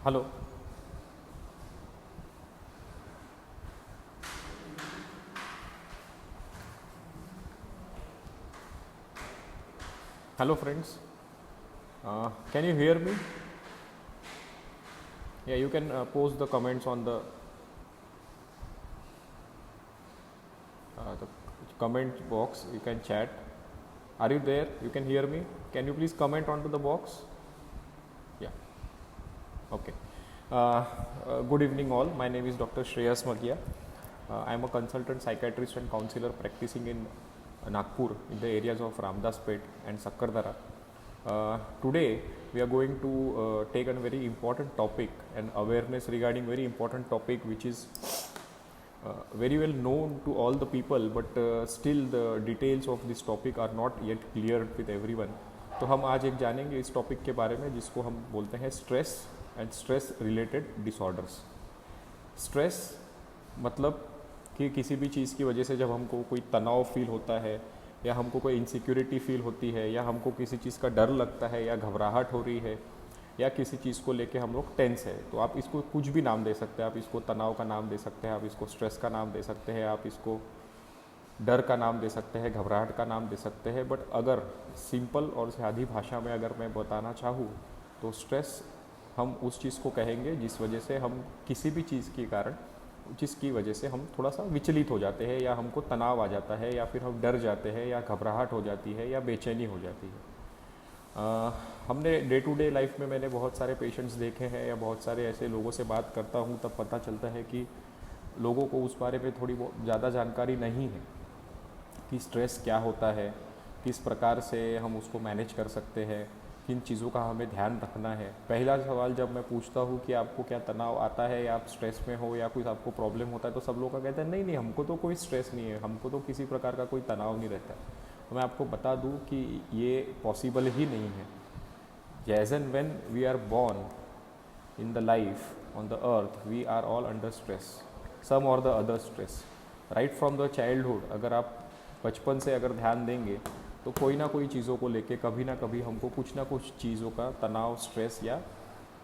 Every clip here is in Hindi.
Hello. Hello friends, can you hear me? Yeah, you can post the comments on the comment box. You can chat. Are you there? You can hear me? Can you please comment onto the box? Yeah. Okay. Good evening, all. My name is Dr. Shreyas Magia. I am a consultant psychiatrist and counselor practicing in Nagpur in the areas of Ramdaspet and Sakkardara. Today we are going to take a very important topic and awareness regarding very important topic which is very well known to all the people, but still the details of this topic are not yet clear with everyone. तो हम आज एक जानेंगे इस टॉपिक के बारे में जिसको हम बोलते हैं stress and stress related disorders. Stress मतलब कि किसी भी चीज़ की वजह से जब हमको कोई तनाव फील होता है या हमको कोई इनसिक्योरिटी फील होती है या हमको किसी चीज़ का डर लगता है या घबराहट हो रही है या किसी चीज़ को लेके हम लोग टेंस है, तो आप इसको कुछ भी नाम दे सकते हैं। आप इसको तनाव का नाम दे सकते हैं, आप इसको स्ट्रेस का नाम दे सकते हैं, आप इसको डर का नाम दे सकते हैं, घबराहट का नाम दे सकते हैं। बट अगर सिंपल और सादी भाषा में अगर मैं बताना चाहूँ तो स्ट्रेस हम उस चीज़ को कहेंगे जिस वजह से हम किसी भी चीज़ के कारण जिसकी वजह से हम थोड़ा सा विचलित हो जाते हैं या हमको तनाव आ जाता है या फिर हम डर जाते हैं या घबराहट हो जाती है या बेचैनी हो जाती है। हमने डे टू डे लाइफ में मैंने बहुत सारे पेशेंट्स देखे हैं या बहुत सारे ऐसे लोगों से बात करता हूँ तब पता चलता है कि लोगों को उस बारे में थोड़ी बहुत ज़्यादा जानकारी नहीं है कि स्ट्रेस क्या होता है, किस प्रकार से हम उसको मैनेज कर सकते हैं, किन चीज़ों का हमें ध्यान रखना है। पहला सवाल जब मैं पूछता हूँ कि आपको क्या तनाव आता है या आप स्ट्रेस में हो या कुछ आपको प्रॉब्लम होता है, तो सब लोग का कहते हैं नहीं नहीं हमको तो कोई स्ट्रेस नहीं है, हमको तो किसी प्रकार का कोई तनाव नहीं रहता। तो मैं आपको बता दूँ कि ये पॉसिबल ही नहीं है। As and when we are born in the life on the earth we are all under stress, some or the other stress, right from the childhood. अगर आप बचपन से अगर ध्यान देंगे तो कोई ना कोई चीज़ों को लेके कभी ना कभी हमको कुछ ना कुछ चीज़ों का तनाव, स्ट्रेस या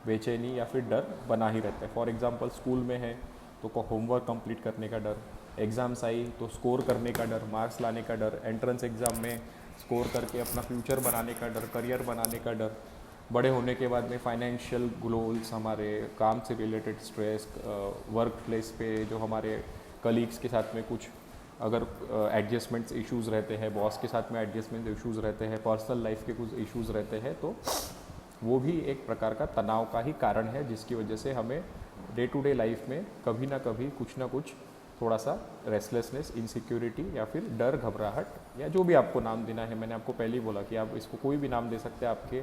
बेचैनी या फिर डर बना ही रहता है। फॉर एग्जांपल स्कूल में है तो होमवर्क कंप्लीट करने का डर, एग्ज़ाम्स आई तो स्कोर करने का डर, मार्क्स लाने का डर, एंट्रेंस एग्ज़ाम में स्कोर करके अपना फ्यूचर बनाने का डर, करियर बनाने का डर, बड़े होने के बाद में फाइनेंशियल गोल्स, हमारे काम से रिलेटेड स्ट्रेस, वर्क प्लेस पे जो हमारे कलीग्स के साथ में कुछ अगर एडजस्टमेंट्स इश्यूज़ रहते हैं, बॉस के साथ में एडजस्टमेंट इश्यूज़ रहते हैं, पर्सनल लाइफ के कुछ इश्यूज़ रहते हैं, तो वो भी एक प्रकार का तनाव का ही कारण है जिसकी वजह से हमें डे टू डे लाइफ में कभी ना कभी कुछ ना कुछ थोड़ा सा रेस्टलेसनेस, इनसिक्योरिटी या फिर डर, घबराहट या जो भी आपको नाम देना है। मैंने आपको पहले ही बोला कि आप इसको कोई भी नाम दे सकते हैं आपके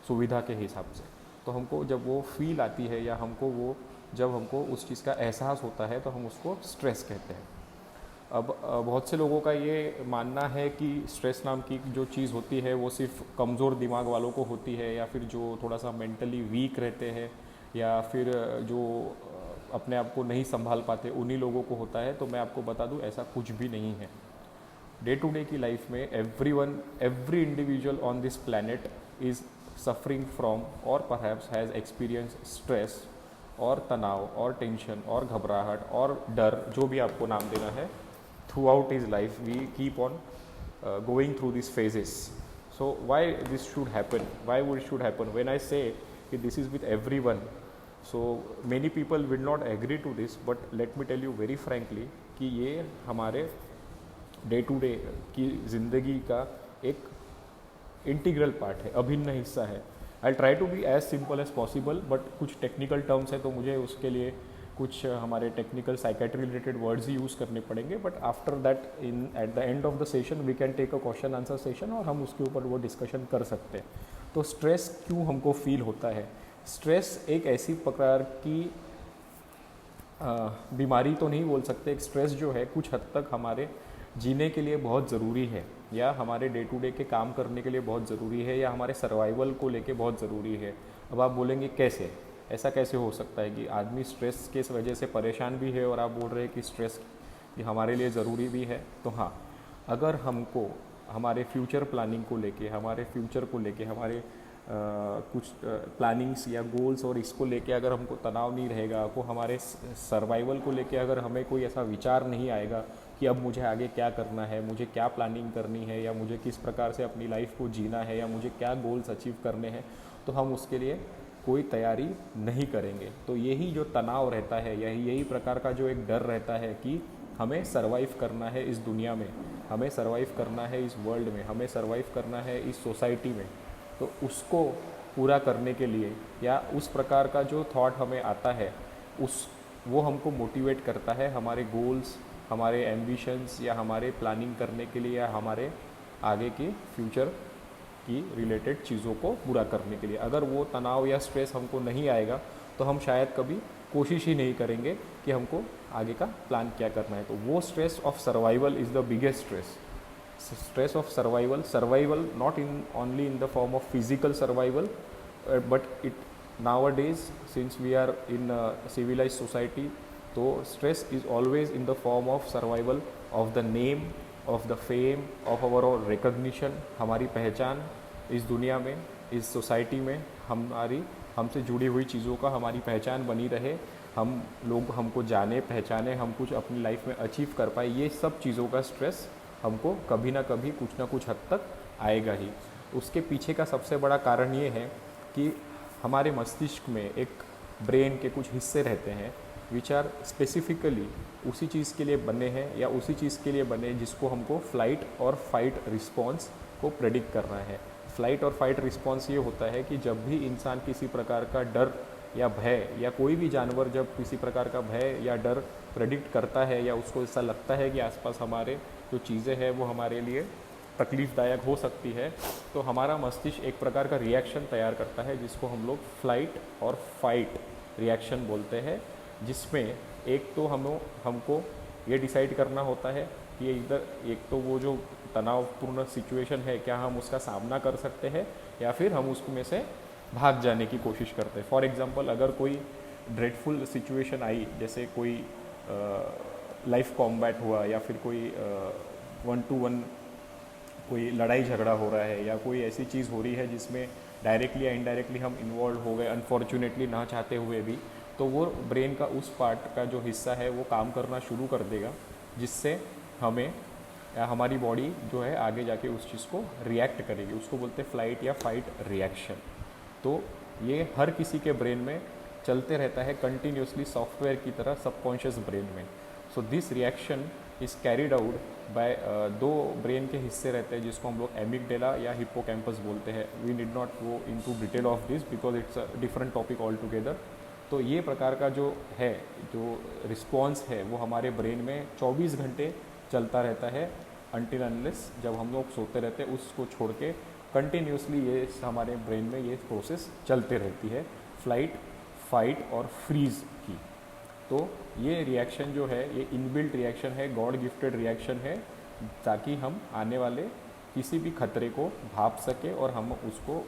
सुविधा के हिसाब से। तो हमको जब वो फील आती है या हमको वो जब हमको उस चीज़ का एहसास होता है तो हम उसको स्ट्रेस कहते हैं। अब बहुत से लोगों का ये मानना है कि स्ट्रेस नाम की जो चीज़ होती है वो सिर्फ कमज़ोर दिमाग वालों को होती है या फिर जो थोड़ा सा मेंटली वीक रहते हैं या फिर जो अपने आप को नहीं संभाल पाते उन्हीं लोगों को होता है। तो मैं आपको बता दूं ऐसा कुछ भी नहीं है। डे टू डे की लाइफ में every individual on this planet is suffering from और परहैप्स हैज़ एक्सपीरियंस स्ट्रेस और तनाव और टेंशन और घबराहट और डर, जो भी आपको नाम देना है। Throughout his life we keep on going through these phases. So why this should happen, why would it should happen when I say that this is with everyone? So many people will not agree to this, but let me tell you very frankly कि ये हमारे डे टू डे की ज़िंदगी का एक इंटीग्रल पार्ट है, अभिन्न हिस्सा है। I try to be as simple as possible, but कुछ टेक्निकल टर्म्स है तो मुझे उसके लिए कुछ हमारे टेक्निकल साइकेट्री रिलेटेड वर्ड्स ही यूज़ करने पड़ेंगे। But after that in at the end of the session we can take a question answer session और हम उसके ऊपर वो डिस्कशन कर सकते हैं। तो स्ट्रेस क्यों हमको फील होता है? स्ट्रेस एक ऐसी प्रकार की बीमारी तो नहीं बोल सकते। एक स्ट्रेस जो है कुछ हद तक हमारे जीने के लिए बहुत ज़रूरी है या हमारे डे टू डे के काम करने के लिए बहुत ज़रूरी है या हमारे सर्वाइवल को लेके बहुत ज़रूरी है। अब आप बोलेंगे कैसे, ऐसा कैसे हो सकता है कि आदमी स्ट्रेस के वजह से परेशान भी है और आप बोल रहे हैं कि स्ट्रेस हमारे लिए ज़रूरी भी है? तो हाँ, अगर हमको हमारे फ्यूचर प्लानिंग को लेके, हमारे फ्यूचर को लेके, हमारे कुछ प्लानिंग्स या गोल्स और इसको लेके अगर हमको तनाव नहीं रहेगा, को हमारे सर्वाइवल को लेके अगर हमें कोई ऐसा विचार नहीं आएगा कि अब मुझे आगे क्या करना है, मुझे क्या प्लानिंग करनी है, या मुझे किस प्रकार से अपनी लाइफ को जीना है, या मुझे क्या गोल्स अचीव करने हैं, तो हम उसके लिए कोई तैयारी नहीं करेंगे। तो यही जो तनाव रहता है, यही प्रकार का जो एक डर रहता है कि हमें सर्वाइव करना है इस दुनिया में, हमें सर्वाइव करना है इस वर्ल्ड में, हमें सर्वाइव करना है इस सोसाइटी में, तो उसको पूरा करने के लिए या उस प्रकार का जो थॉट हमें आता है वो हमको मोटिवेट करता है हमारे गोल्स, हमारे एम्बिशंस या हमारे प्लानिंग करने के लिए, या हमारे आगे के फ्यूचर की रिलेटेड चीज़ों को पूरा करने के लिए। अगर वो तनाव या स्ट्रेस हमको नहीं आएगा तो हम शायद कभी कोशिश ही नहीं करेंगे कि हमको आगे का प्लान क्या करना है। तो वो stress of survival is the biggest stress of survival not in only in the form of physical survival, but it nowadays since we are in a civilized society, so stress is always in the form of survival of the name, of the fame, of our recognition। हमारी पहचान इस दुनिया में, इस सोसाइटी में हमारी हमसे जुड़ी हुई चीज़ों का हमारी पहचान बनी रहे, हम लोग हमको जाने पहचाने, हम कुछ अपनी लाइफ में अचीव कर पाए, ये सब चीज़ों का स्ट्रेस हमको कभी ना कभी कुछ ना कुछ हद तक आएगा ही। उसके पीछे का सबसे बड़ा कारण ये है कि हमारे मस्तिष्क में एक ब्रेन के कुछ हिस्से रहते हैं विच आर स्पेसिफिकली उसी चीज़ के लिए बने हैं या उसी चीज़ के लिए बने जिसको हमको फ्लाइट और फाइट रिस्पॉन्स को प्रेडिक्ट करना है। फ्लाइट और फाइट रिस्पॉन्स ये होता है कि जब भी इंसान किसी प्रकार का डर या भय, या कोई भी जानवर जब किसी प्रकार का भय या डर प्रेडिक्ट करता है या उसको ऐसा लगता है कि आसपास हमारे जो चीज़ें हैं वो हमारे लिए तकलीफ़दायक हो सकती है, तो हमारा मस्तिष्क एक प्रकार का रिएक्शन तैयार करता है जिसको हम लोग फ्लाइट और फाइट रिएक्शन बोलते हैं, जिसमें एक तो हमको ये डिसाइड करना होता है कि इधर एक तो वो जो तनावपूर्ण सिचुएशन है क्या हम उसका सामना कर सकते हैं या फिर हम उसमें से भाग जाने की कोशिश करते हैं। फॉर एग्ज़ाम्पल अगर कोई ड्रेडफुल सिचुएशन आई, जैसे कोई लाइफ कॉम्बैट हुआ या फिर कोई 1-to-1 कोई लड़ाई झगड़ा हो रहा है या कोई ऐसी चीज़ हो रही है जिसमें डायरेक्टली या इनडायरेक्टली हम इन्वॉल्व हो गए अनफॉर्चुनेटली ना चाहते हुए भी, तो वो ब्रेन का उस पार्ट का जो हिस्सा है वो काम करना शुरू कर देगा, जिससे हमें या हमारी बॉडी जो है आगे जाके उस चीज़ को रिएक्ट करेगी। उसको बोलते हैं फ्लाइट या फाइट रिएक्शन। तो ये हर किसी के ब्रेन में चलते रहता है कंटिन्यूसली, सॉफ्टवेयर की तरह सबकॉन्शियस ब्रेन में। So this reaction is carried out by दो ब्रेन के हिस्से रहते हैं जिसको हम लोग एमिगडेला या हिप्पोकैम्पस बोलते हैं। We need not go into detail of this because it's a different topic all together. तो ये प्रकार का जो है, जो रिस्पॉन्स है वो हमारे ब्रेन में 24 घंटे चलता रहता है अनटिल अनलेस जब हम लोग सोते रहते हैं, उसको छोड़ के कंटिन्यूसली ये हमारे ब्रेन में ये प्रोसेस चलते रहती है फ्लाइट, फाइट और फ्रीज की। तो ये रिएक्शन जो है ये इनबिल्ट रिएक्शन है, गॉड गिफ्टेड रिएक्शन है, ताकि हम आने वाले किसी भी खतरे को भाप सके और हम उसको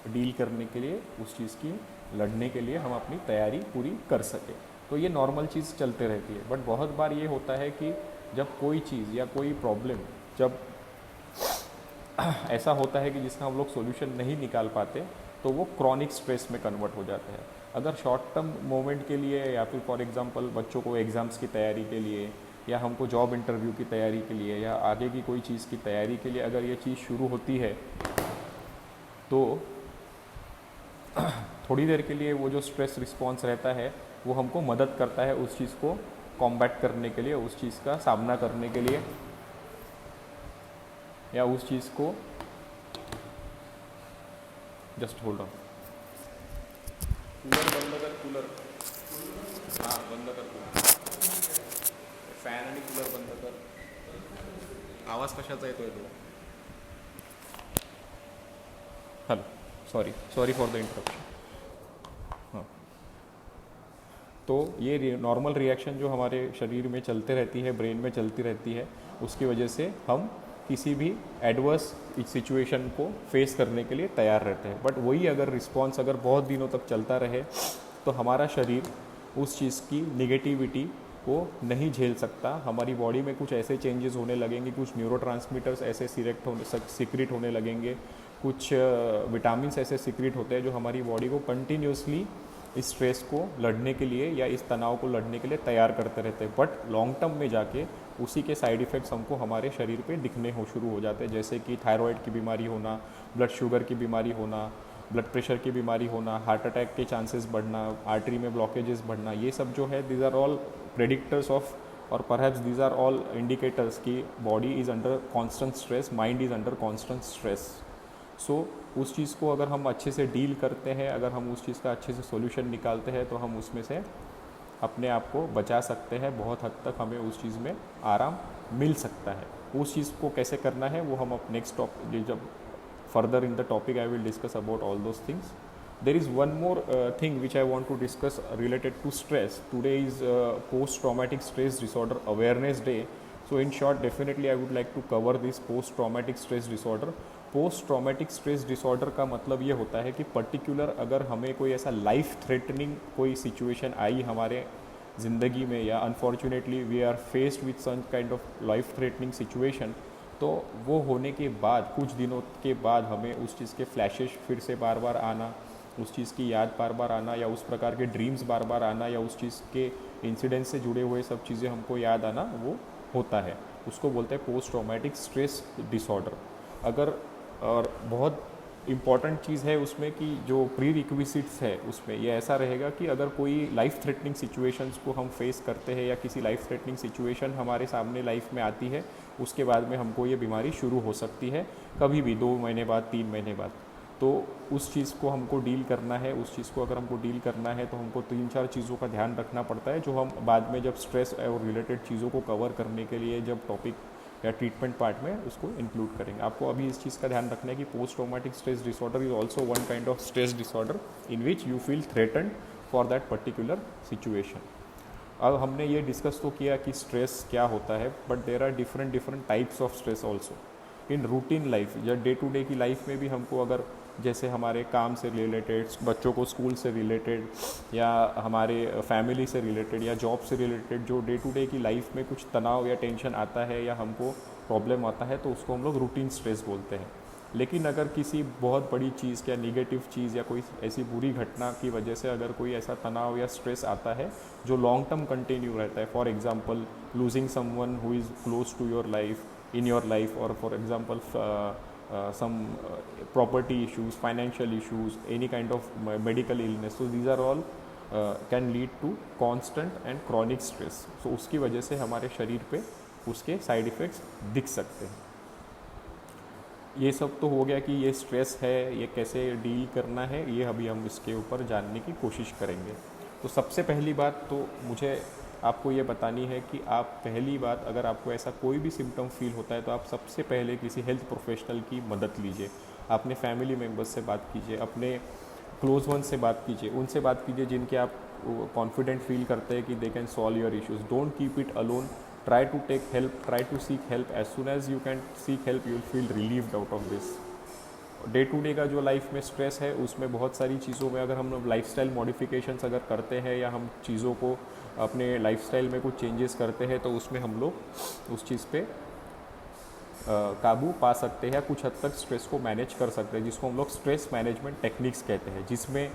डील करने के लिए, उस चीज़ की लड़ने के लिए हम अपनी तैयारी पूरी कर सके। तो ये नॉर्मल चीज़ चलते रहती है। बट बहुत बार ये होता है कि जब कोई चीज़ या कोई प्रॉब्लम जब ऐसा होता है कि जिसका हम लोग सॉल्यूशन नहीं निकाल पाते, तो वो क्रॉनिक स्ट्रेस में कन्वर्ट हो जाता है। अगर शॉर्ट टर्म मोमेंट के लिए या फिर फॉर एग्जांपल बच्चों को एग्ज़ाम्स की तैयारी के लिए या हमको जॉब इंटरव्यू की तैयारी के लिए या आगे की कोई चीज़ की तैयारी के लिए अगर ये चीज़ शुरू होती है, तो थोड़ी देर के लिए वो जो स्ट्रेस रिस्पॉन्स रहता है वो हमको मदद करता है उस चीज़ को कॉम्बैट करने के लिए, उस चीज़ का सामना करने के लिए, या उस चीज़ को जस्ट होल्ड ऑन। कूलर बंद कर, कूलर हाँ बंद कर, कूलर फॅन आणि कूलर बंद कर। आवाज कशाचा येतोय तो? Hello, sorry for the interruption. हाँ, तो ये नॉर्मल रिएक्शन जो हमारे शरीर में चलते रहती है, ब्रेन में चलती रहती है, उसकी वजह से हम किसी भी एडवर्स सिचुएशन को फेस करने के लिए तैयार रहते हैं। बट वही अगर रिस्पॉन्स अगर बहुत दिनों तक चलता रहे तो हमारा शरीर उस चीज़ की निगेटिविटी को नहीं झेल सकता। हमारी बॉडी में कुछ ऐसे चेंजेस होने लगेंगे, कुछ न्यूरोट्रांसमीटर्स ऐसे सिक्रेट होने लगेंगे, कुछ विटामिन ऐसे सीक्रेट होते हैं जो हमारी बॉडी को कंटिन्यूसली इस स्ट्रेस को लड़ने के लिए या इस तनाव को लड़ने के लिए तैयार करते रहते हैं, बट लॉन्ग टर्म में जाके उसी के साइड इफ़ेक्ट्स हमको हमारे शरीर पे दिखने शुरू हो जाते हैं, जैसे कि थायराइड की बीमारी होना, ब्लड शुगर की बीमारी होना, ब्लड प्रेशर की बीमारी होना, हार्ट अटैक के चांसेस बढ़ना, आर्टरी में ब्लॉकेजेस बढ़ना। ये सब जो है these are all predictors of, और perhaps these are all indicators कि body is under constant stress, mind is under constant stress. So उस चीज़ को अगर हम अच्छे से डील करते हैं, अगर हम उस चीज़ का अच्छे से सोल्यूशन निकालते हैं, तो हम उसमें से अपने आप को बचा सकते हैं। बहुत हद तक हमें उस चीज़ में आराम मिल सकता है। उस चीज़ को कैसे करना है वो हम अब नेक्स्ट टॉपिक, जब further in the topic I will discuss about all those things. There is one more thing which I want to discuss related to stress. Today is post-traumatic stress disorder awareness day. So in short, definitely I would like to cover this post-traumatic stress disorder. Post-traumatic stress disorder का मतलब ये होता है कि पर्टिकुलर अगर हमें कोई ऐसा लाइफ थ्रेटनिंग कोई सिचुएशन आई हमारे ज़िंदगी में, या unfortunately we are faced with some kind of life threatening situation, तो वो होने के बाद कुछ दिनों के बाद हमें उस चीज़ के फ्लैशेस फिर से बार बार आना, उस चीज़ की याद बार बार आना, या उस प्रकार के ड्रीम्स बार बार आना, या उस चीज़ के इंसिडेंट से जुड़े हुए सब चीज़ें हमको याद आना, वो होता है। उसको बोलते हैं पोस्ट ट्रॉमेटिक स्ट्रेस डिसऑर्डर। अगर, और बहुत इम्पॉर्टेंट चीज़ है उसमें कि जो प्री रिक्विजिट्स है उसमें ये ऐसा रहेगा कि अगर कोई लाइफ थ्रेटनिंग सिचुएशंस को हम फेस करते हैं, या किसी लाइफ थ्रेटनिंग सिचुएशन हमारे सामने लाइफ में आती है, उसके बाद में हमको ये बीमारी शुरू हो सकती है कभी भी 2 महीने बाद, 3 महीने बाद। तो उस चीज़ को हमको डील करना है। उस चीज़ को अगर हमको डील करना है तो हमको 3-4 चीज़ों का ध्यान रखना पड़ता है, जो हम बाद में जब स्ट्रेस और रिलेटेड चीज़ों को कवर करने के लिए जब टॉपिक या ट्रीटमेंट पार्ट में उसको इंक्लूड करेंगे। आपको अभी इस चीज़ का ध्यान रखना है कि post traumatic stress disorder is also one kind of stress disorder in which you feel threatened for that particular situation. अब हमने ये डिस्कस तो किया कि स्ट्रेस क्या होता है, but there are different types of stress also in routine life, या डे टू डे की लाइफ में भी हमको अगर जैसे हमारे काम से रिलेटेड, बच्चों को स्कूल से रिलेटेड, या हमारे फैमिली से रिलेटेड, या जॉब से रिलेटेड जो डे टू डे की लाइफ में कुछ तनाव या टेंशन आता है या हमको प्रॉब्लम आता है, तो उसको हम लोग रूटीन स्ट्रेस बोलते हैं। लेकिन अगर किसी बहुत बड़ी चीज़ या निगेटिव चीज़ या कोई ऐसी बुरी घटना की वजह से अगर कोई ऐसा तनाव या स्ट्रेस आता है जो लॉन्ग टर्म कंटिन्यू रहता है, for example losing someone who is close to your life in your life, और for example some property issues, financial issues, any kind of medical illness, so these are all can lead to constant and chronic stress. So उसकी वजह से हमारे शरीर पे उसके साइड इफ़ेक्ट्स दिख सकते हैं। ये सब तो हो गया कि ये स्ट्रेस है, ये कैसे डील करना है, ये अभी हम इसके ऊपर जानने की कोशिश करेंगे। तो सबसे पहली बात तो मुझे आपको ये बतानी है कि आप पहली बात, अगर आपको ऐसा कोई भी सिम्टम फील होता है तो आप सबसे पहले किसी हेल्थ प्रोफेशनल की मदद लीजिए। अपने फैमिली मेम्बर्स से बात कीजिए, अपने क्लोज वन से बात कीजिए, उनसे बात कीजिए जिनके आप कॉन्फिडेंट फील करते हैं कि they can solve your issues. Don't keep it alone, try to take help, try to seek help. As soon as you can seek help you will feel relieved out of this. Day to day का जो लाइफ में स्ट्रेस है उसमें बहुत सारी चीज़ों में अगर हम लाइफस्टाइल मॉडिफिकेशंस अगर करते हैं, या हम चीज़ों को अपने लाइफस्टाइल में कुछ चेंजेस करते हैं, तो उसमें हम लोग उस चीज़ पे काबू पा सकते हैं, कुछ हद तक स्ट्रेस को मैनेज कर सकते हैं, जिसको हम लोग स्ट्रेस मैनेजमेंट टेक्निक्स कहते हैं, जिसमें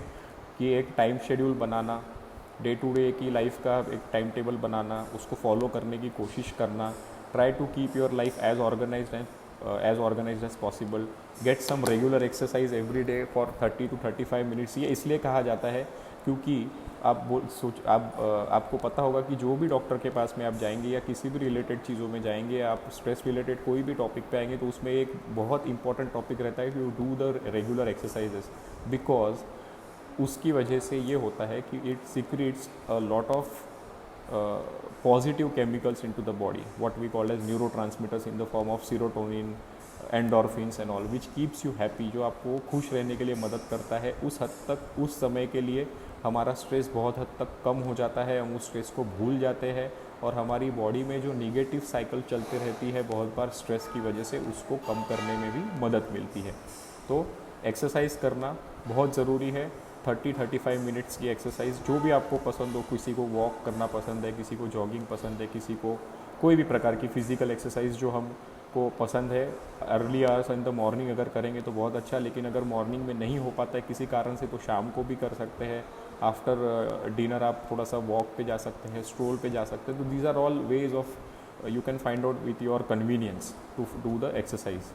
कि एक टाइम शेड्यूल बनाना, डे टू डे की लाइफ का एक टाइम टेबल बनाना, उसको फॉलो करने की कोशिश करना, try to keep your life as organised as possible, get some regular exercise every day for 30 to 35 minutes. ये इसलिए कहा जाता है क्योंकि आपको पता होगा कि जो भी डॉक्टर के पास में आप जाएंगे या किसी भी रिलेटेड चीज़ों में जाएंगे, आप स्ट्रेस रिलेटेड कोई भी टॉपिक पे आएंगे, तो उसमें एक बहुत इंपॉर्टेंट टॉपिक रहता है कि you do the regular exercises, because उसकी वजह से ये होता है कि it secretes a lot of positive chemicals into the body, what we call as neurotransmitters in the form of serotonin, endorphins and all, which keeps you happy, जो आपको खुश रहने के लिए मदद करता है। उस हद तक, उस समय के लिए हमारा स्ट्रेस बहुत हद तक कम हो जाता है, हम उस स्ट्रेस को भूल जाते हैं, और हमारी बॉडी में जो निगेटिव साइकिल चलती रहती है बहुत बार स्ट्रेस की वजह से, उसको कम करने में भी मदद मिलती है। तो एक्सरसाइज करना बहुत ज़रूरी है, 30-35 मिनट्स की एक्सरसाइज, जो भी आपको पसंद हो, किसी को वॉक करना पसंद है, किसी को जॉगिंग पसंद है, किसी को कोई भी प्रकार की फ़िज़िकल एक्सरसाइज जो हम को पसंद है early hours in the morning अगर करेंगे तो बहुत अच्छा, लेकिन अगर मॉर्निंग में नहीं हो पाता है किसी कारण से तो शाम को भी कर सकते हैं। आफ्टर डिनर आप थोड़ा सा वॉक पे जा सकते हैं, स्ट्रोल पे जा सकते हैं। तो these are all ways of you can find out with your convenience to do the exercise.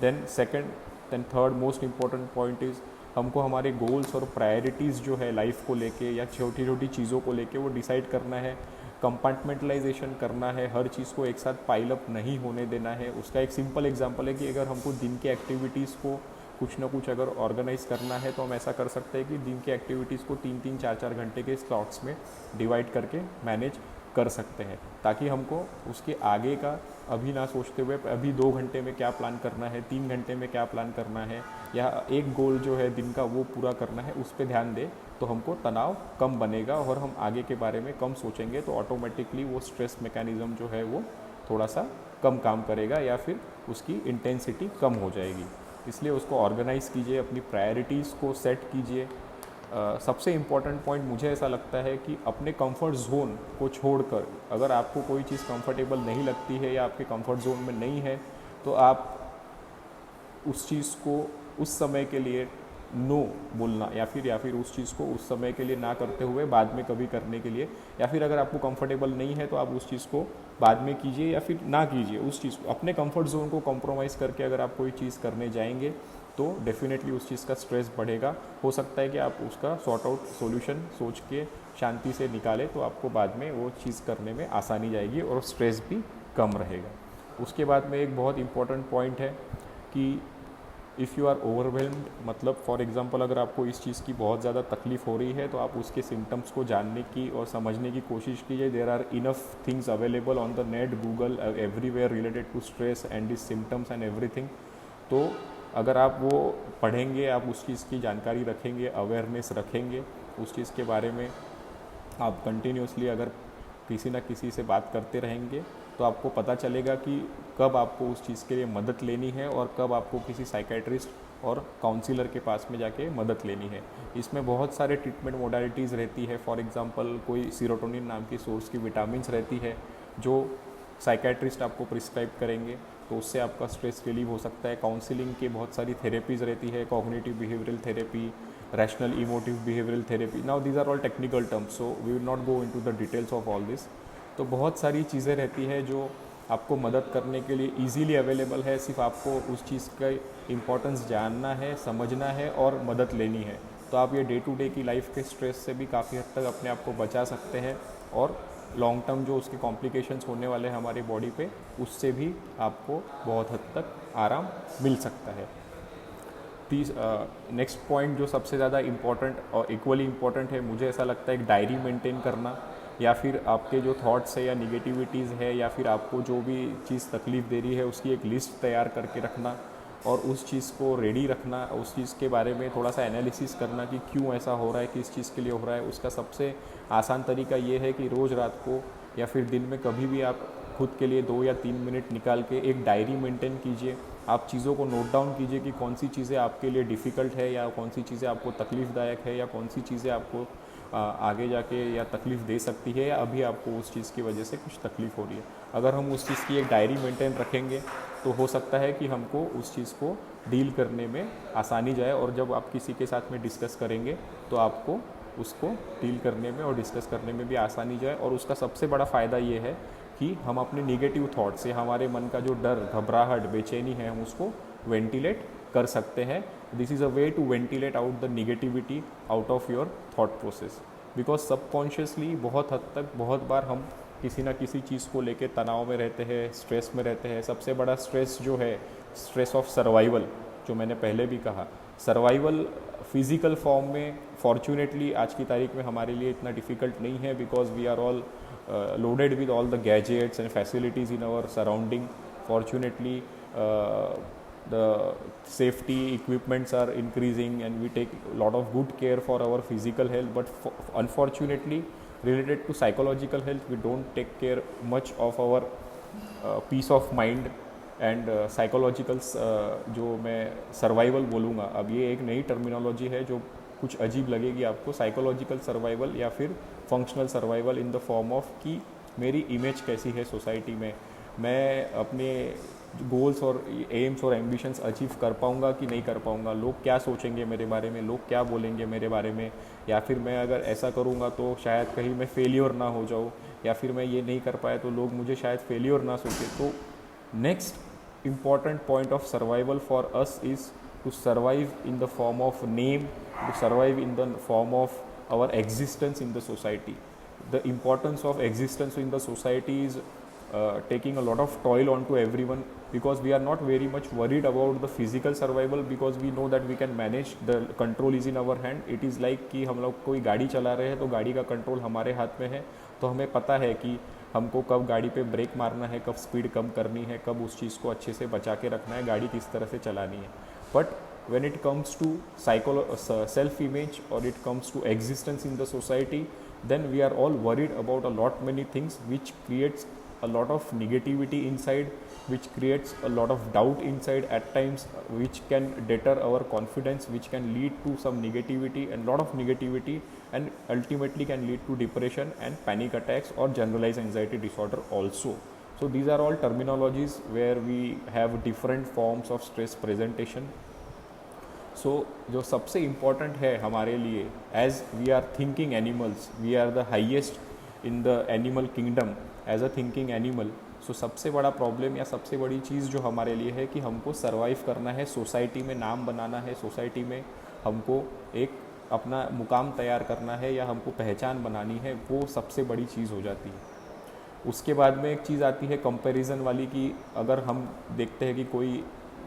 Then third most important point is हमको हमारे गोल्स और प्रायोरिटीज़ जो है लाइफ को लेके या छोटी छोटी चीज़ों को लेके वो डिसाइड करना है, कंपार्टमेंटलाइजेशन करना है, हर चीज़ को एक साथ पाइल अप नहीं होने देना है। उसका एक सिंपल एग्जांपल है कि अगर हमको दिन के एक्टिविटीज़ को कुछ ना कुछ अगर ऑर्गेनाइज करना है तो हम ऐसा कर सकते हैं कि दिन के एक्टिविटीज़ को 3-3, 4-4 घंटे के स्लॉट्स में डिवाइड करके मैनेज कर सकते हैं, ताकि हमको उसके आगे का अभी ना सोचते हुए अभी 2 घंटे में क्या प्लान करना है, 3 घंटे में क्या प्लान करना है, या एक गोल जो है दिन का वो पूरा करना है, उस पर ध्यान दें तो हमको तनाव कम बनेगा और हम आगे के बारे में कम सोचेंगे। तो ऑटोमेटिकली वो स्ट्रेस मैकेनिज़्म जो है वो थोड़ा सा कम काम करेगा या फिर उसकी इंटेंसिटी कम हो जाएगी। इसलिए उसको ऑर्गेनाइज़ कीजिए, अपनी प्रायोरिटीज़ को सेट कीजिए। सबसे इम्पॉर्टेंट पॉइंट मुझे ऐसा लगता है कि अपने कंफर्ट जोन को छोड़कर, अगर आपको कोई चीज़ कंफर्टेबल नहीं लगती है या आपके कंफर्ट जोन में नहीं है तो आप उस चीज़ को उस समय के लिए नो बोलना या फिर उस चीज़ को उस समय के लिए ना करते हुए बाद में कभी करने के लिए, या फिर अगर आपको कंफर्टेबल नहीं है तो आप उस चीज़ को बाद में कीजिए या फिर ना कीजिए। उस चीज़ को अपने कंफर्ट जोन को कॉम्प्रोमाइज़ करके अगर आप कोई चीज़ करने जाएंगे तो डेफिनेटली उस चीज़ का स्ट्रेस बढ़ेगा। हो सकता है कि आप उसका सॉर्ट आउट सॉल्यूशन सोच के शांति से निकालें तो आपको बाद में वो चीज़ करने में आसानी जाएगी और स्ट्रेस भी कम रहेगा। उसके बाद में एक बहुत इम्पॉर्टेंट पॉइंट है कि इफ़ यू आर ओवरवेल्म्ड, मतलब फॉर एग्जांपल अगर आपको इस चीज़ की बहुत ज़्यादा तकलीफ़ हो रही है तो आप उसके सिम्टम्स को जानने की और समझने की कोशिश कीजिए। There are enough things available on the net, Google, everywhere related to stress and this symptoms and everything. तो अगर आप वो पढ़ेंगे, आप उस चीज़ की जानकारी रखेंगे, अवेयरनेस रखेंगे उस चीज़ के बारे में, आप कंटिन्यूसली अगर किसी न किसी से बात करते रहेंगे तो आपको पता चलेगा कि कब आपको उस चीज़ के लिए मदद लेनी है और कब आपको किसी साइकेट्रिस्ट और काउंसलर के पास में जाके मदद लेनी है। इसमें बहुत सारे ट्रीटमेंट मोडालिटीज़ रहती है। फॉर एग्जांपल कोई सीरोटोनिन नाम की सोर्स की विटामिन्स रहती है जो साइकेट्रिस्ट आपको प्रिस्क्राइब करेंगे, तो उससे आपका स्ट्रेस रिलीव हो सकता है। काउंसलिंग की बहुत सारी थेरेपीज़ रहती है, cognitive behavioural therapy, rational emotive behavioural therapy. Now these are all technical terms, so we will not go into the details of all this. तो बहुत सारी चीज़ें रहती है जो आपको मदद करने के लिए इजीली अवेलेबल है। सिर्फ आपको उस चीज़ का इम्पोर्टेंस जानना है, समझना है और मदद लेनी है। तो आप ये डे टू डे की लाइफ के स्ट्रेस से भी काफ़ी हद तक अपने आप को बचा सकते हैं और लॉन्ग टर्म जो उसके कॉम्प्लिकेशंस होने वाले हैं हमारी बॉडी पे, उससे भी आपको बहुत हद तक आराम मिल सकता है। नेक्स्ट पॉइंट जो सबसे ज़्यादा इम्पॉर्टेंट और इक्वली इम्पॉर्टेंट है, मुझे ऐसा लगता है एक डायरी मेंटेन करना, या फिर आपके जो थॉट्स है या निगेटिविटीज़ है या फिर आपको जो भी चीज़ तकलीफ़ दे रही है उसकी एक लिस्ट तैयार करके रखना और उस चीज़ को रेडी रखना, उस चीज़ के बारे में थोड़ा सा एनालिसिस करना कि क्यों ऐसा हो रहा है, किस चीज़ के लिए हो रहा है। उसका सबसे आसान तरीका ये है कि रोज़ रात को या फिर दिन में कभी भी आप खुद के लिए 2 या 3 मिनट निकाल के एक डायरी मेंटेन कीजिए। आप चीज़ों को नोट डाउन कीजिए कि कौन सी चीज़ें आपके लिए डिफ़िकल्ट है या कौन सी चीज़ें आपको तकलीफ़दायक है या कौन सी चीज़ें आपको आगे जाके या तकलीफ़ दे सकती है या अभी आपको उस चीज़ की वजह से कुछ तकलीफ़ हो रही है। अगर हम उस चीज़ की एक डायरी मेंटेन रखेंगे तो हो सकता है कि हमको उस चीज़ को डील करने में आसानी जाए, और जब आप किसी के साथ में डिस्कस करेंगे तो आपको उसको डील करने में और डिस्कस करने में भी आसानी जाए। और उसका सबसे बड़ा फ़ायदा ये है कि हम अपने निगेटिव थॉट से हमारे मन का जो डर, घबराहट, बेचैनी है, हम उसको वेंटिलेट कर सकते हैं। This is a way to ventilate out the negativity out of your thought process, because subconsciously बहुत हद तक बहुत बार हम किसी ना किसी चीज़ को लेके तनाव में रहते हैं, स्ट्रेस में रहते हैं। सबसे बड़ा स्ट्रेस जो है स्ट्रेस ऑफ सर्वाइवल, जो मैंने पहले भी कहा, सर्वाइवल फिज़िकल फॉर्म में फॉर्चुनेटली आज की तारीख में हमारे लिए इतना डिफ़िकल्ट नहीं है, because we are all loaded with all the gadgets and facilities in our surrounding. Fortunately, the safety equipments are increasing and we take a lot of good care for our physical health, but unfortunately related to psychological health we don't take care much of our peace of mind and psychological जो मैं सर्वाइवल बोलूँगा, अब ये एक नई टर्मिनोलॉजी है जो कुछ अजीब लगेगी आपको, साइकोलॉजिकल सर्वाइवल या फिर functional survival in the form of कि मेरी इमेज कैसी है सोसाइटी में, मैं अपने गोल्स और एम्स और एम्बिशंस अचीव कर पाऊँगा कि नहीं कर पाऊँगा, लोग क्या सोचेंगे मेरे बारे में, लोग क्या बोलेंगे मेरे बारे में, या फिर मैं अगर ऐसा करूँगा तो शायद कहीं मैं फेलियर ना हो जाऊँ, या फिर मैं ये नहीं कर पाया तो लोग मुझे शायद फेलियर ना सोचे। तो next important point of survival for us is to survive in the form of name, to survive in the form of our existence in the society. The importance of existence in the society is taking a lot of toil onto everyone, because we are not very much worried about the physical survival, because we know that we can manage, the control is in our hand. It is like कि हम लोग कोई गाड़ी चला रहे हैं तो गाड़ी का कंट्रोल हमारे हाथ में है, तो हमें पता है कि हमको कब गाड़ी पे ब्रेक मारना है, कब स्पीड कम करनी है, कब उस चीज़ को अच्छे से बचा के रखना है, गाड़ी किस तरह से चलानी है. But when it comes to self image, or it comes to existence in the society, then we are all worried about a lot many things, which creates a lot of negativity inside, which creates a lot of doubt inside at times, which can deter our confidence, which can lead to some negativity and lot of negativity, and ultimately can lead to depression and panic attacks or generalized anxiety disorder also. So these are all terminologies where we have different forms of stress presentation. So जो सबसे इम्पॉर्टेंट है हमारे लिए, as we are thinking animals, we are the highest in the animal kingdom as a thinking animal. So सबसे बड़ा प्रॉब्लम या सबसे बड़ी चीज़ जो हमारे लिए है कि हमको सर्वाइव करना है, सोसाइटी में नाम बनाना है, सोसाइटी में हमको एक अपना मुकाम तैयार करना है या हमको पहचान बनानी है, वो सबसे बड़ी चीज़ हो जाती है. उसके बाद में एक चीज़ आती है कंपैरिजन वाली, कि अगर हम देखते हैं कि कोई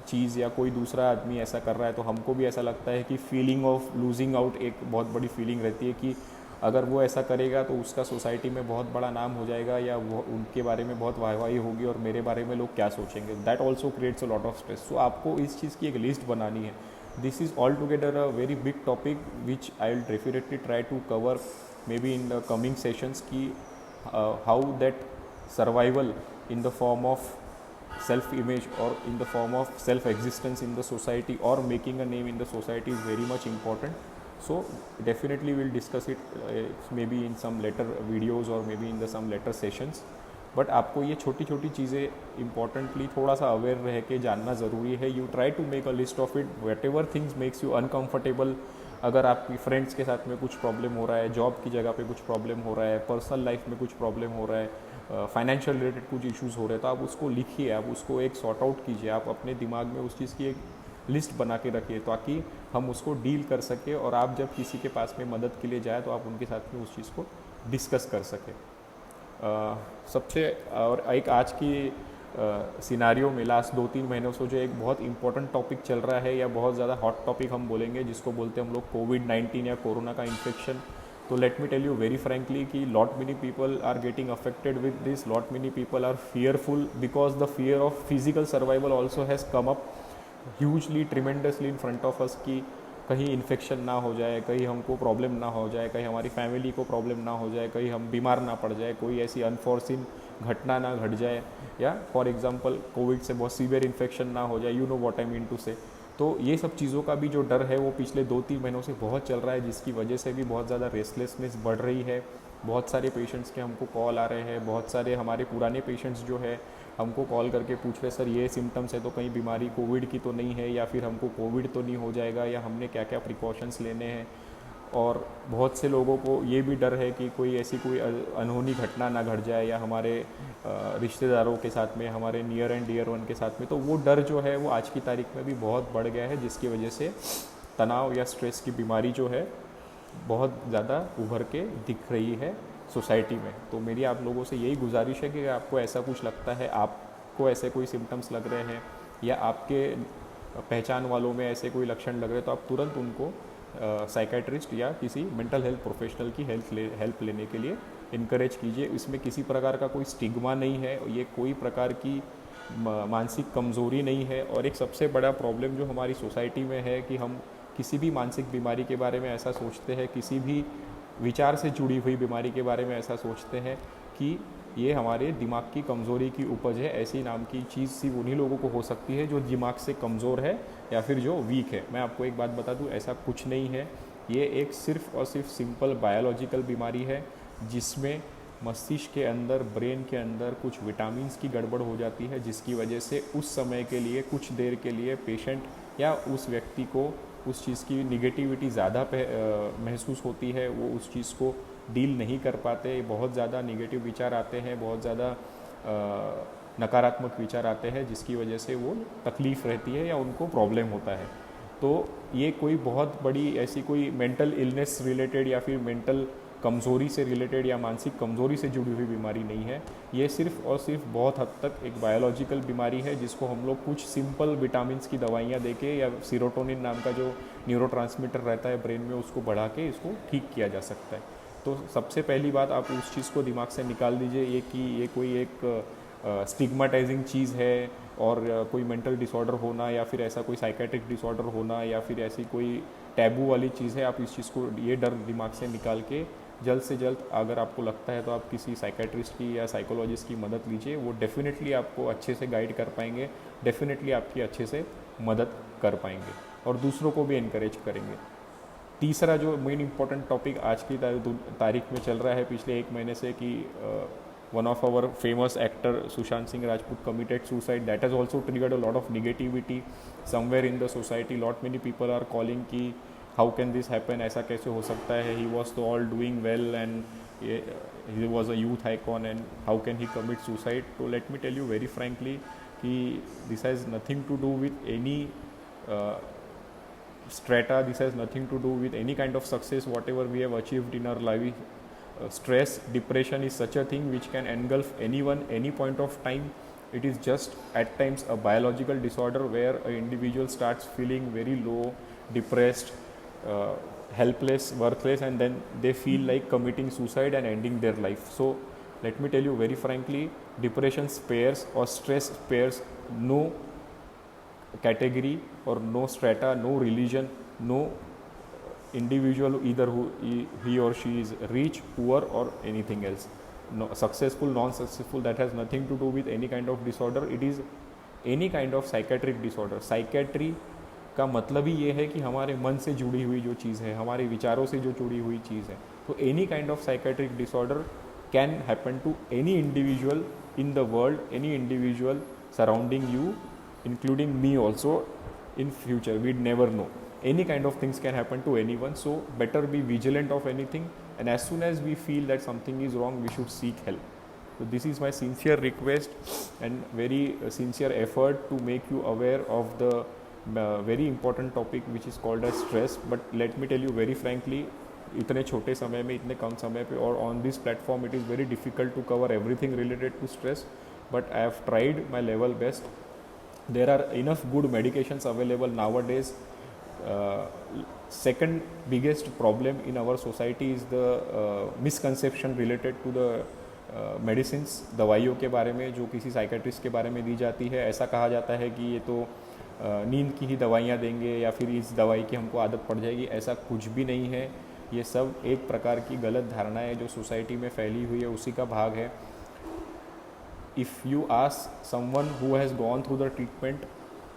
चीज़ या कोई दूसरा आदमी ऐसा कर रहा है तो हमको भी ऐसा लगता है कि फीलिंग ऑफ लूजिंग आउट एक बहुत बड़ी फीलिंग रहती है, कि अगर वो ऐसा करेगा तो उसका सोसाइटी में बहुत बड़ा नाम हो जाएगा, या वो उनके बारे में बहुत वाहवाही होगी और मेरे बारे में लोग क्या सोचेंगे. That also creates a lot of stress. So आपको इस चीज़ की एक लिस्ट बनानी है. This is all together a very big topic which I will definitely try to cover maybe in the coming sessions, की how that survival in the form of self image or in the form of self existence in the society or making a name in the society is very much important. So definitely we'll discuss it maybe in some later videos or maybe in the some later sessions. But आपको ये छोटी छोटी चीज़ें इम्पॉर्टेंटली थोड़ा सा अवेयर रह के जानना ज़रूरी है. You try to make a list of it, whatever things makes you uncomfortable. अगर आपकी फ्रेंड्स के साथ में कुछ प्रॉब्लम हो रहा है, जॉब की जगह पे कुछ प्रॉब्लम हो रहा है, पर्सनल लाइफ में कुछ प्रॉब्लम हो रहा है, फाइनेंशियल रिलेटेड कुछ इश्यूज़ हो रहे हैं, तो आप उसको लिखिए, आप उसको एक सॉर्ट आउट कीजिए, आप अपने दिमाग में उस चीज़ की एक लिस्ट बना के रखिए, ताकि हम उसको डील कर सकें, और आप जब किसी के पास में मदद के लिए जाए तो आप उनके साथ में उस चीज़ को डिस्कस कर सकें. सबसे और एक आज की सिनारियो में लास्ट 2-3 महीनों से जो एक बहुत इंपॉर्टेंट टॉपिक चल रहा है, या बहुत ज़्यादा हॉट टॉपिक हम बोलेंगे, जिसको बोलते हैं हम लोग कोविड-19 या कोरोना का इन्फेक्शन. तो let me tell you very frankly कि lot many people are getting affected with this, lot many people are fearful, because the fear of physical survival also has come up hugely tremendously in front of us, कि कहीं इन्फेक्शन ना हो जाए, कहीं हमको प्रॉब्लम ना हो जाए, कहीं हमारी फैमिली को प्रॉब्लम ना हो जाए, कहीं हम बीमार ना पड़ जाए, कोई ऐसी अनफॉर्सिन घटना ना घट जाए, या फॉर एग्जांपल कोविड से बहुत सीवियर इन्फेक्शन ना हो जाए. You know what I mean to say. तो ये सब चीज़ों का भी जो डर है वो पिछले 2-3 महीनों से बहुत चल रहा है, जिसकी वजह से भी बहुत ज़्यादा रेस्टलेसनेस बढ़ रही है. बहुत सारे पेशेंट्स के हमको कॉल आ रहे हैं, बहुत सारे हमारे पुराने पेशेंट्स जो है हमको कॉल करके पूछ रहे, सर ये सिम्टम्स है तो कहीं बीमारी कोविड की तो नहीं है, या फिर हमको कोविड तो नहीं हो जाएगा, या हमने क्या क्या प्रिकॉशंस लेने हैं. और बहुत से लोगों को ये भी डर है कि कोई ऐसी कोई अनहोनी घटना ना घट जाए, या हमारे रिश्तेदारों के साथ में, हमारे नियर एंड डियर वन के साथ में. तो वो डर जो है वो आज की तारीख में भी बहुत बढ़ गया है, जिसकी वजह से तनाव या स्ट्रेस की बीमारी जो है बहुत ज़्यादा उभर के दिख रही है सोसाइटी में. तो मेरी आप लोगों से यही गुजारिश है कि आपको ऐसा कुछ लगता है, आपको ऐसे कोई सिम्टम्स लग रहे हैं, या आपके पहचान वालों में ऐसे कोई लक्षण लग रहे हैं, तो आप तुरंत उनको साइकेट्रिस्ट या किसी मेंटल हेल्थ प्रोफेशनल की हेल्प लेने के लिए इनकरेज कीजिए. इसमें किसी प्रकार का कोई स्टिग्मा नहीं है, ये कोई प्रकार की मानसिक कमज़ोरी नहीं है. और एक सबसे बड़ा प्रॉब्लम जो हमारी सोसाइटी में है कि हम किसी भी मानसिक बीमारी के बारे में ऐसा सोचते हैं, किसी भी विचार से जुड़ी हुई बीमारी के बारे में ऐसा सोचते हैं कि ये हमारे दिमाग की कमज़ोरी की उपज है. ऐसी नाम की चीज़ सिर्फ उन्हीं लोगों को हो सकती है जो दिमाग से कमज़ोर है या फिर जो वीक है. मैं आपको एक बात बता दूं, ऐसा कुछ नहीं है. ये एक सिर्फ और सिर्फ सिंपल बायोलॉजिकल बीमारी है, जिसमें मस्तिष्क के अंदर, ब्रेन के अंदर कुछ विटामिन्स की गड़बड़ हो जाती है, जिसकी वजह से उस समय के लिए, कुछ देर के लिए पेशेंट या उस व्यक्ति को उस चीज़ की निगेटिविटी ज़्यादा महसूस होती है, वो उस चीज़ को डील नहीं कर पाते, बहुत ज़्यादा निगेटिव विचार आते हैं, बहुत ज़्यादा नकारात्मक विचार आते हैं, जिसकी वजह से वो तकलीफ़ रहती है या उनको प्रॉब्लम होता है। तो ये कोई बहुत बड़ी ऐसी कोई मेंटल इलनेस रिलेटेड या फिर मेंटल कमज़ोरी से रिलेटेड या मानसिक कमज़ोरी से जुड़ी हुई बीमारी नहीं है। ये सिर्फ़ और सिर्फ बहुत हद तक एक बायोलॉजिकल बीमारी है, जिसको हम लोग कुछ सिंपल विटामिन्स की दवाइयाँ देके या सीरोटोनिन नाम का जो न्यूरोट्रांसमीटर रहता है ब्रेन में, उसको बढ़ा के इसको ठीक किया जा सकता है। तो सबसे पहली बात, आप उस चीज़ को दिमाग से निकाल दीजिए ये कि ये कोई एक स्टिग्माटाइजिंग चीज़ है और कोई मेंटल डिसऑर्डर होना या फिर ऐसा कोई साइकेट्रिक डिसऑर्डर होना या फिर ऐसी कोई टैबू वाली चीज़ है। आप इस चीज़ को, ये डर दिमाग से निकाल के जल्द से जल्द, अगर आपको लगता है तो आप किसी साइकेट्रिस्ट की या साइकोलॉजिस्ट की मदद लीजिए। वो डेफिनेटली आपको अच्छे से गाइड कर पाएंगे, डेफिनेटली आपकी अच्छे से मदद कर पाएंगे और दूसरों को भी इनकरेज करेंगे। तीसरा जो मेन इंपॉर्टेंट टॉपिक आज की तारीख में चल रहा है पिछले एक महीने से, कि one of our famous actor Sushant Singh Rajput committed suicide. That has also triggered a lot of negativity somewhere in the society. Lot many people are calling कि how can this happen, ऐसा कैसे हो सकता है, he was so all doing well and he was a youth icon and how can he commit suicide. So let me tell you very frankly कि this has nothing to do with any strata, this has nothing to do with any kind of success whatever we have achieved in our life. Stress, depression is such a thing which can engulf anyone any point of time. It is just at times a biological disorder where an individual starts feeling very low, depressed, helpless, worthless, and then they feel like committing suicide and ending their life. So let me tell you very frankly, depression spares or stress spares no category or no strata, no religion, no individual, either who he or she is rich, poor or anything else, no, successful, non-successful, that has nothing to do with any kind of disorder. It is any kind of psychiatric disorder. Psychiatry का मतलब ही ये है कि हमारे मन से जुड़ी हुई जो चीज़ है, हमारे विचारों से जो जुड़ी हुई चीज़ है। तो any kind of psychiatric disorder can happen to any individual in the world, any individual surrounding you, including me also in future. We'd never know. Any kind of things can happen to anyone, so better be vigilant of anything, and as soon as we feel that something is wrong, we should seek help. So this is my sincere request and very sincere effort to make you aware of the very important topic which is called as stress. But let me tell you very frankly, इतने छोटे समय में, इतने कम समय पे और on this platform it is very difficult to cover everything related to stress, but I have tried my level best. There are enough good medications available nowadays. Second biggest problem in our society is the misconception related to the medicines, दवाइयों के बारे में जो किसी साइकेट्रिस्ट के बारे में दी जाती है। ऐसा कहा जाता है कि ये तो नींद की ही दवाइयाँ देंगे या फिर इस दवाई की हमको आदत पड़ जाएगी। ऐसा कुछ भी नहीं है। ये सब एक प्रकार की गलत धारणा है जो सोसाइटी में फैली हुई है, उसी का भाग है। If you ask someone who has gone through the treatment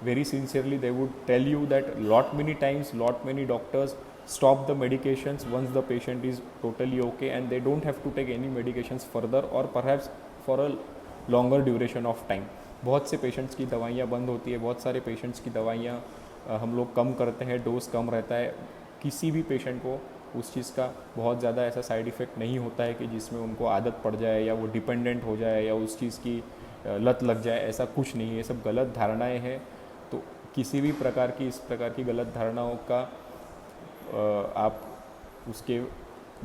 very sincerely, they would tell you that lot many times, lot many doctors stop the medications once the patient is totally okay, and they don't have to take any medications further or perhaps for a longer duration of time. बहुत से पेशेंट्स की दवाइयाँ बंद होती है, बहुत सारे पेशेंट्स की दवाइयाँ हम लोग कम करते हैं, डोज कम रहता है। किसी भी पेशेंट को उस चीज़ का बहुत ज़्यादा ऐसा साइड इफ़ेक्ट नहीं होता है कि जिसमें उनको आदत पड़ जाए या वो डिपेंडेंट हो जाए या उस चीज़ की लत लग जाए। ऐसा कुछ नहीं है, ये सब गलत धारणाएं हैं। तो किसी भी प्रकार की इस प्रकार की गलत धारणाओं का आप उसके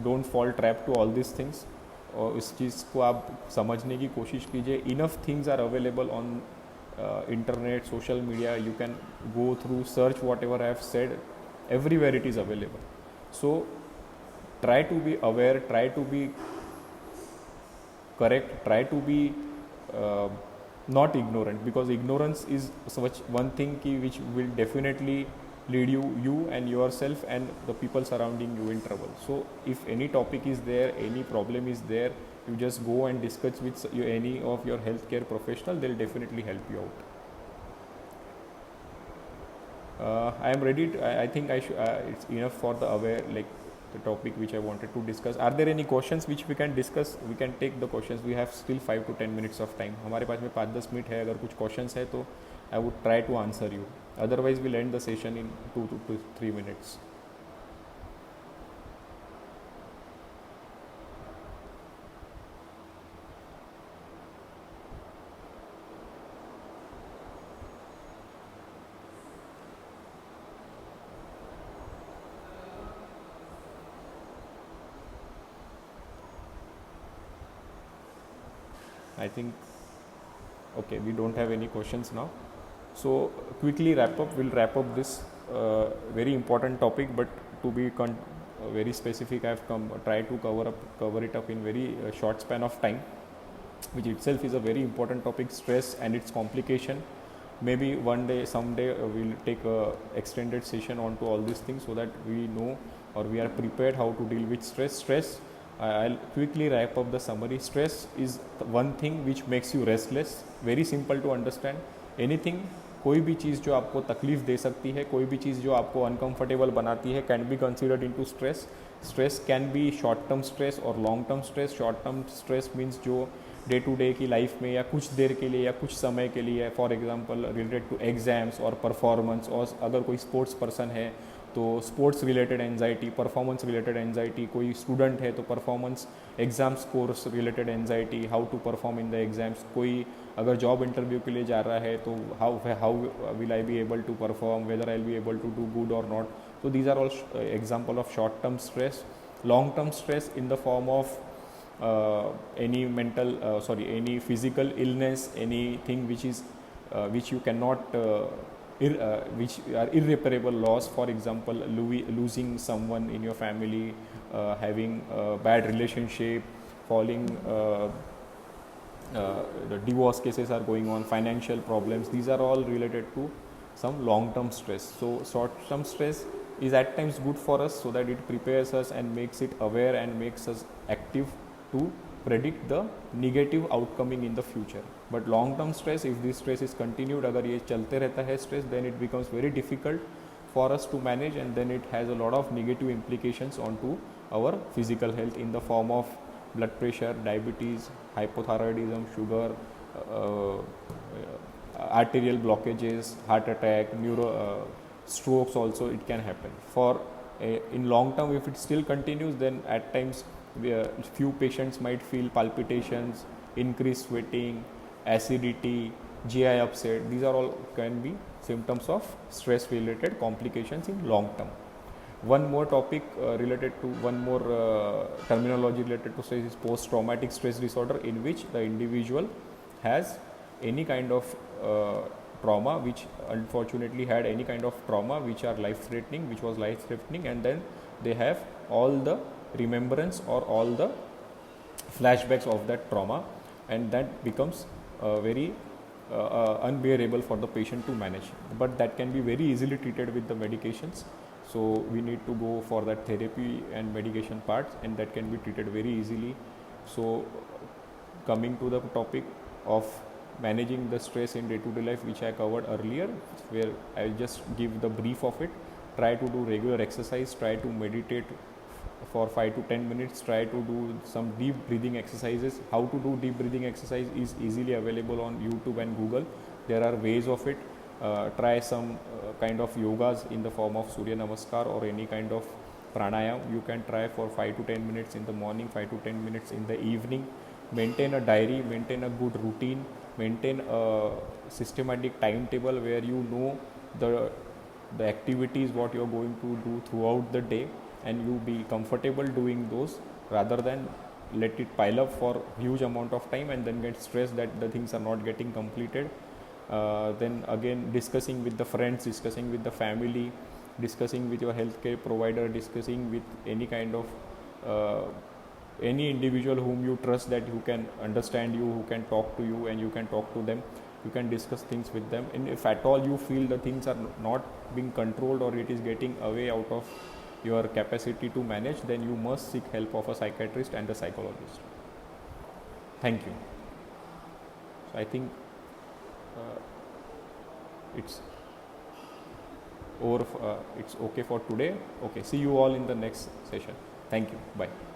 don't fall trap to all this things, और इस चीज़ को आप समझने की कोशिश कीजिए। Enough things are available on internet, social media, you can go through, search whatever I have said, everywhere it is available. So try to be aware, try to be correct, try to be not ignorant, because ignorance is such one thing which will definitely lead you and yourself and the people surrounding you in trouble. So if any topic is there, any problem is there, you just go and discuss with any of your healthcare professional. They'll definitely help you out. I am ready to, I think I should, it's enough for the aware, like the topic which I wanted to discuss. Are there any questions which we can discuss? We can take the questions. We have still 5 to 10 minutes of time. हमारे पास में 5-10 मिनट है. अगर कुछ questions है तो I would try to answer you. Otherwise we'll end the session in 2 to 3 minutes. I think okay, we don't have any questions now. So quickly wrap up. We'll wrap up this very important topic, but to be very specific, I've tried to cover it up in very short span of time, which itself is a very important topic. Stress and its complication. Maybe one day, someday, we'll take a extended session onto all these things so that we know or we are prepared how to deal with stress. I'll quickly wrap up the summary. Stress is one thing which makes you restless. Very simple to understand. Anything, कोई भी चीज़ जो आपको तकलीफ दे सकती है, कोई भी चीज़ जो आपको अनकंफर्टेबल बनाती है, can be considered into stress. Stress can be short term stress और long term stress. Short term stress means जो डे टू डे की लाइफ में या कुछ देर के लिए या कुछ समय के लिए, for example related to exams और परफॉर्मेंस, और अगर कोई स्पोर्ट्स पर्सन है तो sports related anxiety, performance related anxiety. कोई स्टूडेंट है तो performance exam scores related anxiety, how to perform in the exams. कोई अगर जॉब इंटरव्यू के लिए जा रहा है तो how will I be able to perform, whether I will be able to do good और not. So these are all example of short term stress. Long term stress in the form of any physical illness, anything which you cannot which are irreparable loss. For example, losing someone in your family, having a bad relationship, falling the divorce cases are going on, financial problems. These are all related to some long term stress. So short term stress is at times good for us so that it prepares us and makes it aware and makes us active to predict the negative outcoming in the future. But long term stress, if this stress is continued, अगर ये चलते रहता है stress, then it becomes very difficult for us to manage, and then it has a lot of negative implications onto our physical health in the form of blood pressure, diabetes, hypothyroidism, sugar, arterial blockages, heart attack, strokes also it can happen. In long term, if it still continues, then at times few patients might feel palpitations, increased sweating, acidity, GI upset. These are all can be symptoms of stress related complications in long term. One more topic terminology related to stress is post traumatic stress disorder, in which the individual has any kind of trauma, which unfortunately had any kind of trauma which was life threatening, and then they have all the remembrance or all the flashbacks of that trauma, and that becomes very unbearable for the patient to manage. But that can be very easily treated with the medications. So we need to go for that therapy and medication parts, and that can be treated very easily. So coming to the topic of managing the stress in day-to-day life, which I covered earlier, where I just give the brief of it. Try to do regular exercise, try to meditate for 5 to 10 minutes, try to do some deep breathing exercises. How to do deep breathing exercise is easily available on YouTube and Google. There are ways of it. Try some kind of yogas in the form of Surya Namaskar or any kind of pranayam. You can try for 5 to 10 minutes in the morning, 5 to 10 minutes in the evening. Maintain a diary, maintain a good routine, maintain a systematic timetable where you know the activities what you are going to do throughout the day, and you be comfortable doing those, rather than let it pile up for huge amount of time and then get stressed that the things are not getting completed. Then again, discussing with the friends, discussing with the family, discussing with your healthcare provider, discussing with any kind of any individual whom you trust, that who can understand you, who can talk to you, and you can talk to them. You can discuss things with them, and if at all you feel the things are not being controlled or it is getting away out of your capacity to manage, then you must seek help of a psychiatrist and a psychologist. Thank you. So I think it's or it's okay for today. Okay, see you all in the next session. Thank you. Bye.